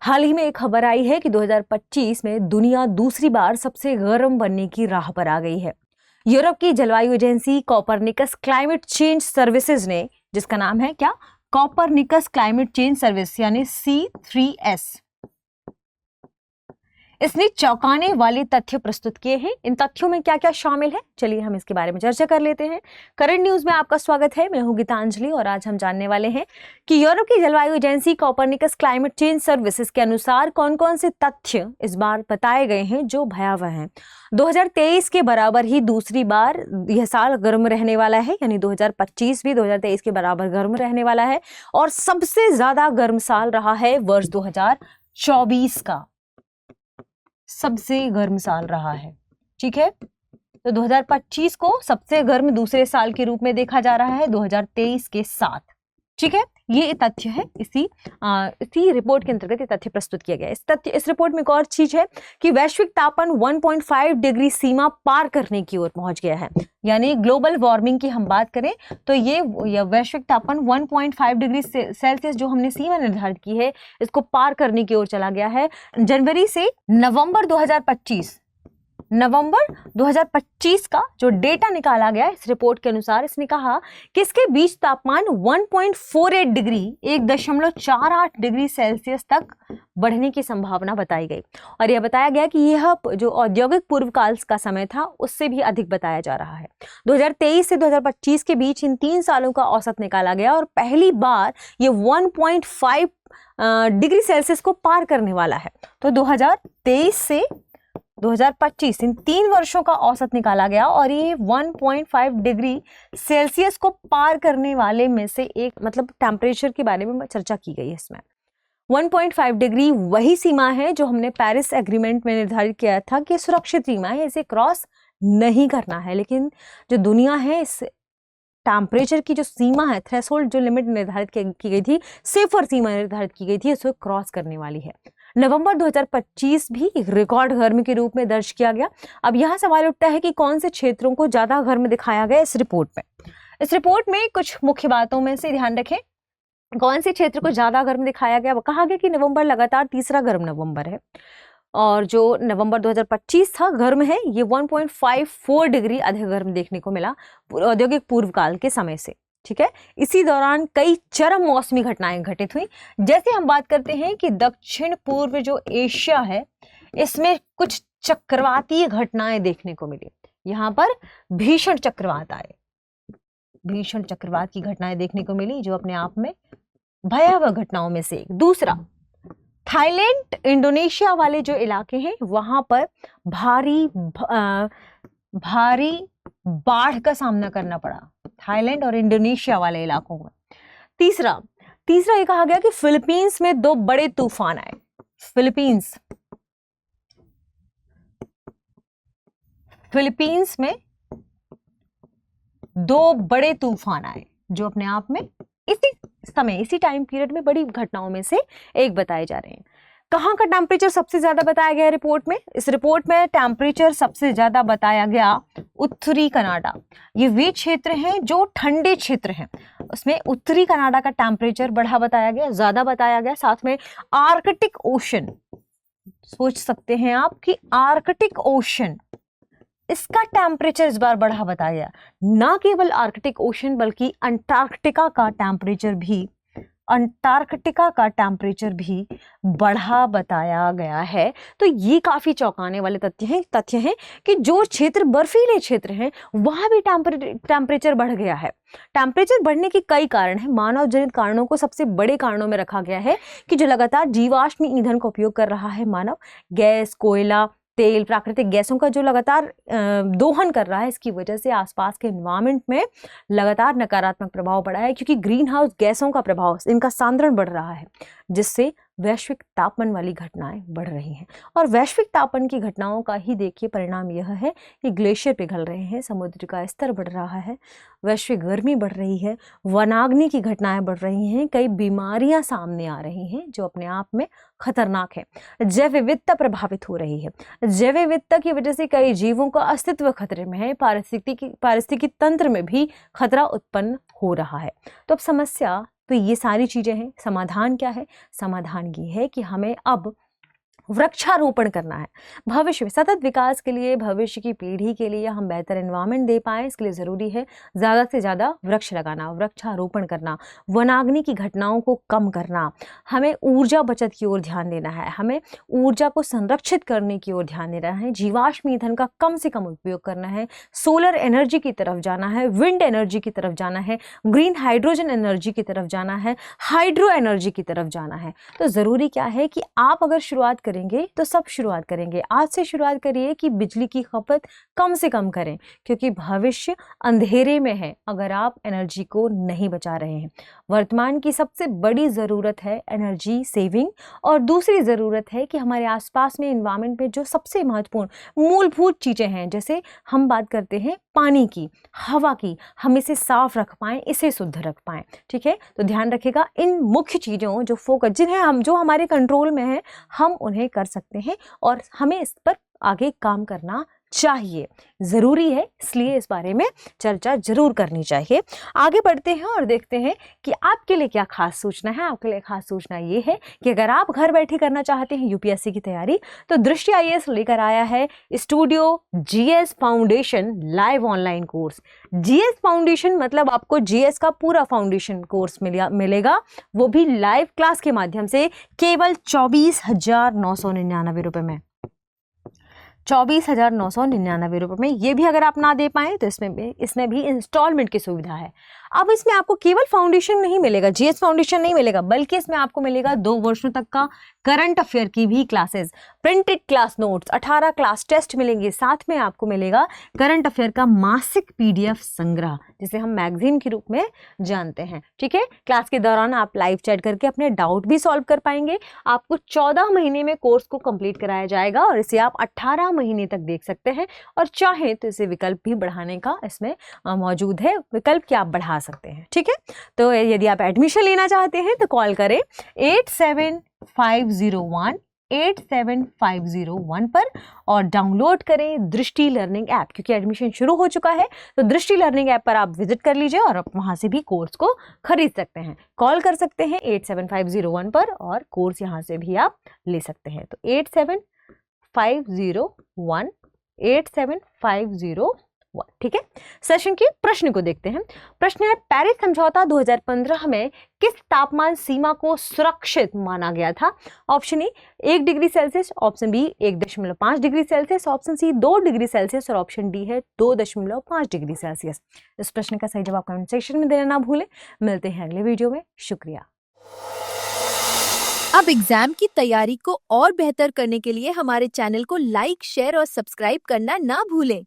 हाल ही में एक खबर आई है कि 2025 में दुनिया दूसरी बार सबसे गर्म बनने की राह पर आ गई है। यूरोप की जलवायु agency Copernicus climate change services ने, जिसका नाम है क्या, कॉपरनिकस क्लाइमेट चेंज सर्विस यानी C3S, इसने चौंकाने वाले तथ्य प्रस्तुत किए हैं। इन तथ्यों में क्या क्या शामिल है, चलिए हम इसके बारे में चर्चा कर लेते हैं। करंट न्यूज में आपका स्वागत है। मैं हूं गीतांजलि और आज हम जानने वाले हैं कि यूरोप की जलवायु agency Copernicus climate change services के अनुसार कौन कौन से तथ्य इस बार बताए गए हैं जो भयावह हैं। 2023 के बराबर ही दूसरी बार यह साल गर्म रहने वाला है, यानी 2025 भी 2023 के बराबर गर्म रहने वाला है और सबसे ज्यादा गर्म साल रहा है वर्ष 2024 का, सबसे गर्म साल रहा है। ठीक है, तो 2025 को सबसे गर्म दूसरे साल के रूप में देखा जा रहा है 2023 के साथ। ठीक है, ये तथ्य है। इसी रिपोर्ट के अंतर्गत ये तथ्य प्रस्तुत किया गया है। इस रिपोर्ट में एक और चीज है कि वैश्विक तापमान 1.5 डिग्री सीमा पार करने की ओर पहुंच गया है। यानी ग्लोबल वार्मिंग की हम बात करें तो ये वैश्विक तापमान 1.5 डिग्री सेल्सियस जो हमने सीमा निर्धारित की है, इसको पार करने की ओर चला गया है। जनवरी से नवंबर 2025 का जो डेटा निकाला गया इस रिपोर्ट के अनुसार, इसने कहा कि इसके बीच तापमान 1.48 डिग्री 1.48 डिग्री सेल्सियस तक बढ़ने की संभावना बताई गई और यह बताया गया कि यह जो औद्योगिक पूर्वकाल का समय था उससे भी अधिक बताया जा रहा है। 2023 से 2025 के बीच इन 3 सालों का औसत निकाला गया और पहली बार ये 1.5 डिग्री सेल्सियस को पार करने वाला है। तो 2023 से 2025 इन 3 वर्षों का औसत निकाला गया और ये 1.5 डिग्री सेल्सियस को पार करने वाले में से एक, मतलब टेम्परेचर के बारे में चर्चा की गई है इसमें। 1.5 डिग्री वही सीमा है जो हमने पेरिस एग्रीमेंट में निर्धारित किया था कि सुरक्षित सीमा है, इसे क्रॉस नहीं करना है। लेकिन जो दुनिया है, इस टेम्परेचर की जो सीमा है, थ्रेशोल्ड जो लिमिट निर्धारित की गई थी, सेफर सीमा निर्धारित की गई थी, उसको क्रॉस करने वाली है। नवंबर 2025 भी एक रिकॉर्ड गर्मी के रूप में दर्ज किया गया। अब यहाँ सवाल उठता है कि कौन से क्षेत्रों को ज्यादा गर्म दिखाया गया इस रिपोर्ट में। इस रिपोर्ट में कुछ मुख्य बातों में से ध्यान रखें, कौन से क्षेत्र को ज्यादा गर्म दिखाया गया। कहा गया कि नवंबर लगातार तीसरा गर्म नवंबर है और जो नवंबर 2025 था गर्म है, ये 1.54 डिग्री अधिक गर्म देखने को मिला औद्योगिक पूर्वकाल के समय से। ठीक है, इसी दौरान कई चरम मौसमी घटनाएं घटित हुई। जैसे हम बात करते हैं कि दक्षिण पूर्व जो एशिया है, इसमें कुछ चक्रवातीय घटनाएं देखने को मिली। यहाँ पर भीषण चक्रवात आए, भीषण चक्रवात की घटनाएं देखने को मिली जो अपने आप में भयावह घटनाओं में से एक। दूसरा, थाईलैंड इंडोनेशिया वाले जो इलाके हैं वहां पर भारी बाढ़ का सामना करना पड़ा, थाईलैंड और इंडोनेशिया वाले इलाकों में। तीसरा ये कहा गया कि फिलीपींस में 2 बड़े तूफान आए। फिलीपींस में 2 बड़े तूफान आए जो अपने आप में इसी टाइम पीरियड में बड़ी घटनाओं में से एक बताए जा रहे हैं। कहाँ का टेम्परेचर सबसे ज्यादा बताया गया रिपोर्ट में? इस रिपोर्ट में टेम्परेचर सबसे ज्यादा बताया गया उत्तरी कनाडा। ये वे क्षेत्र हैं जो ठंडे क्षेत्र हैं, उसमें उत्तरी कनाडा का टेम्परेचर बढ़ा बताया गया, ज्यादा बताया गया। साथ में आर्कटिक ओशन, सोच सकते हैं आप कि आर्कटिक ओशन, इसका टेम्परेचर इस बार बढ़ा बताया गया। ना केवल आर्कटिक ओशन बल्कि अंटार्कटिका का टेम्परेचर भी बढ़ा बताया गया है। तो ये काफी चौंकाने वाले तथ्य हैं कि जो क्षेत्र बर्फीले क्षेत्र हैं वहां भी टेम्परेचर बढ़ गया है। टेम्परेचर बढ़ने के कई कारण हैं। मानव जनित कारणों को सबसे बड़े कारणों में रखा गया है कि जो लगातार जीवाश्म ईंधन का उपयोग कर रहा है मानव, गैस, कोयला, तेल, प्राकृतिक गैसों का जो लगातार दोहन कर रहा है, इसकी वजह से आसपास के एनवायरनमेंट में लगातार नकारात्मक प्रभाव पड़ा है, क्योंकि ग्रीन हाउस गैसों का प्रभाव, इनका सांद्रण बढ़ रहा है, जिससे वैश्विक तापमान वाली घटनाएं बढ़ रही हैं। और वैश्विक तापमान की घटनाओं का ही देखिए परिणाम यह है कि ग्लेशियर पिघल रहे हैं, समुद्र का स्तर बढ़ रहा है, वैश्विक गर्मी बढ़ रही है, वनाग्नि की घटनाएं बढ़ रही हैं, कई बीमारियां सामने आ रही हैं जो अपने आप में खतरनाक है। जैव विविधता प्रभावित हो रही है, जैव विविधता की वजह से कई जीवों का अस्तित्व खतरे में है, पारिस्थितिकी तंत्र में भी खतरा उत्पन्न हो रहा है। तो अब समस्या तो ये सारी चीजें हैं। समाधान क्या है? समाधान ये है कि हमें अब वृक्षारोपण करना है। भविष्य में सतत विकास के लिए, भविष्य की पीढ़ी के लिए हम बेहतर एनवायरनमेंट दे पाएं, इसके लिए ज़रूरी है ज़्यादा से ज़्यादा वृक्ष लगाना, वृक्षारोपण करना, वनाग्नि की घटनाओं को कम करना। हमें ऊर्जा बचत की ओर ध्यान देना है, हमें ऊर्जा को संरक्षित करने की ओर ध्यान देना है, जीवाश्म ईंधन का कम से कम उपयोग करना है, सोलर एनर्जी की तरफ जाना है, विंड एनर्जी की तरफ जाना है, ग्रीन हाइड्रोजन एनर्जी की तरफ जाना है, हाइड्रो एनर्जी की तरफ जाना है। तो ज़रूरी क्या है कि आप अगर शुरुआत करेंगे तो सब शुरुआत करेंगे। आज से शुरुआत करिए कि बिजली की खपत कम से कम करें, क्योंकि भविष्य अंधेरे में है अगर आप एनर्जी को नहीं बचा रहे हैं। वर्तमान की सबसे बड़ी ज़रूरत है एनर्जी सेविंग, और दूसरी ज़रूरत है कि हमारे आसपास में एनवायरनमेंट में जो सबसे महत्वपूर्ण मूलभूत चीज़ें हैं, जैसे हम बात करते हैं पानी की, हवा की, हम इसे साफ रख पाएँ, इसे शुद्ध रख पाएँ। ठीक है, तो ध्यान रखिएगा इन मुख्य चीज़ों जो फोकस जिन्हें हम जो हमारे कंट्रोल में है हम उन्हें कर सकते हैं, और हमें इस पर आगे काम करना चाहिए, ज़रूरी है, इसलिए इस बारे में चर्चा जरूर करनी चाहिए। आगे बढ़ते हैं और देखते हैं कि आपके लिए क्या खास सूचना है। आपके लिए खास सूचना ये है कि अगर आप घर बैठे करना चाहते हैं यूपीएससी की तैयारी, तो दृष्टि आईएएस लेकर आया है studio GS foundation live online course. GS foundation मतलब आपको जीएस का पूरा फाउंडेशन कोर्स मिलेगा, वो भी लाइव क्लास के माध्यम से केवल 24,999 रुपये में। 24,999 रुपये में। ये भी अगर आप ना दे पाएँ तो इसमें भी इंस्टॉलमेंट की सुविधा है। अब इसमें आपको केवल फाउंडेशन नहीं मिलेगा, जीएस फाउंडेशन नहीं मिलेगा, बल्कि इसमें आपको मिलेगा 2 वर्षों तक का करंट अफेयर की भी classes, printed class notes, 18 class test मिलेंगे, साथ में आपको मिलेगा करंट अफेयर का मासिक पीडीएफ संग्रह, जिसे हम मैगजीन के रूप में जानते हैं। ठीक है, क्लास के दौरान आप लाइव चैट करके अपने डाउट भी सॉल्व कर पाएंगे। आपको 14 महीने में कोर्स को कंप्लीट कराया जाएगा और इसे आप 18 महीने तक देख सकते हैं, और चाहें तो इसे विकल्प भी बढ़ाने का इसमें मौजूद है, विकल्प कि आप बढ़ा सकते हैं। ठीक है, तो यदि आप एडमिशन लेना चाहते हैं तो कॉल करें 8750187501 पर, और डाउनलोड करें दृष्टि लर्निंग ऐप, क्योंकि एडमिशन शुरू हो चुका है। तो दृष्टि लर्निंग ऐप पर आप विजिट कर लीजिए और आप वहां से भी कोर्स को खरीद सकते हैं। कॉल कर सकते हैं 875001 पर, और कोर्स यहां से भी आप ले सकते हैं। तो 8750187501। ठीक है, सेशन के प्रश्न को देखते हैं। प्रश्न है, पेरिस समझौता 2015 में किस तापमान सीमा को सुरक्षित माना गया था? Option A 1 degree Celsius, option B 1.5 degree Celsius, option C 2 degree Celsius, और ऑप्शन डी है 2.5 डिग्री सेल्सियस। इस प्रश्न का सही जवाब कमेंट सेक्शन में देना ना भूलें। मिलते हैं अगले वीडियो में, शुक्रिया। अब एग्जाम की तैयारी को और बेहतर करने के लिए हमारे चैनल को लाइक, शेयर और सब्सक्राइब करना ना भूलें।